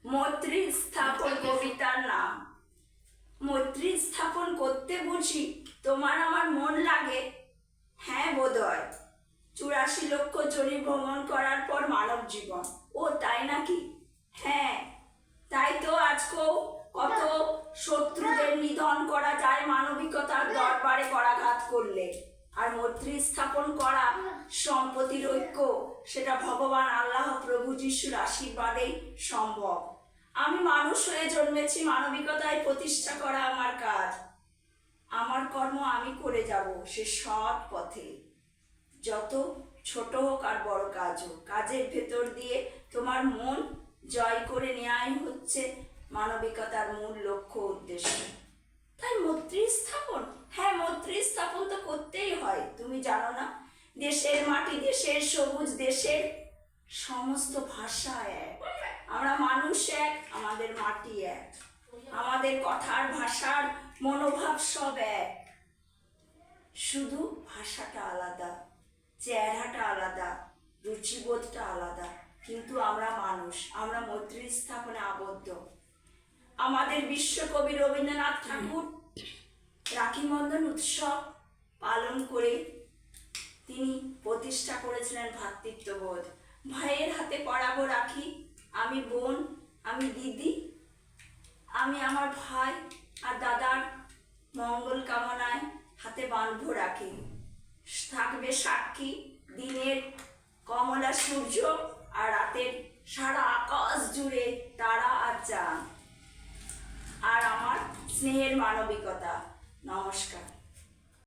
মৈত্রী স্থাপন কবিতার নাম। মৈত্রী স্থাপন করতে বুঝি তোমার আমার মন লাগে? হ্যাঁ বোধহয়। 84 লক্ষ জনি ভ্রমণ করার পর মানব জীবন। ও তাই নাকি? হ্যাঁ, তাই তো আজকেও কত শত্রুদের নিধন করা যায় মানবিকতার দরবারে করাঘাত করলে। আর মৈত্রী স্থাপন করা সম্পত্তির ঐক্য, সেটা ভগবান আল্লাহ প্রভু যিশুর আশীর্বাদেই সম্ভব। আমি মানুষ হয়ে জন্মেছি, মানবিকতায় প্রতিষ্ঠা করা আমার কাজ। আমার কর্ম আমি করে যাব সে সৎ পথে, যত ছোট হোক আর বড় কাজ হোক। কাজের ভেতর দিয়ে তোমার মন জয় করে নেওয়াই হচ্ছে মানবিকতার মূল লক্ষ্য উদ্দেশ্য। তাই মৈত্রী স্থাপন, হ্যাঁ মৈত্রী স্থাপন তো করতেই হয়। তুমি জানো না, দেশের মাটি, দেশের সবুজ, দেশের সমস্ত ভাষা এক। আমরা মানুষ এক, আমাদের মাটি এক, আমাদের কথার ভাষার মনোভাব সব এক। শুধু ভাষাটা আলাদা, চেহারাটা আলাদা, রুচিবোধটা আলাদা, কিন্তু আমরা মানুষ, আমরা মৈত্রী স্থাপনে আবদ্ধ। আমাদের বিশ্বকবি রবীন্দ্রনাথ ঠাকুর রাখি বন্ধন উৎসব পালন করে তিনি প্রতিষ্ঠা করেছিলেন ভ্রাতৃত্ববোধ। ভাইয়ের হাতে পরাবো রাখি, আমি বোন, আমি দিদি, আমি আমার ভাই আর দাদার মঙ্গল কামনায় হাতে বাঁধবো রাখি। থাকবে সাক্ষী দিনের কমলা সূর্য আর রাতের সারা আকাশ জুড়ে তারা আর চাঁদ। আর আমার স্নেহের মানবিকতা। নমস্কার।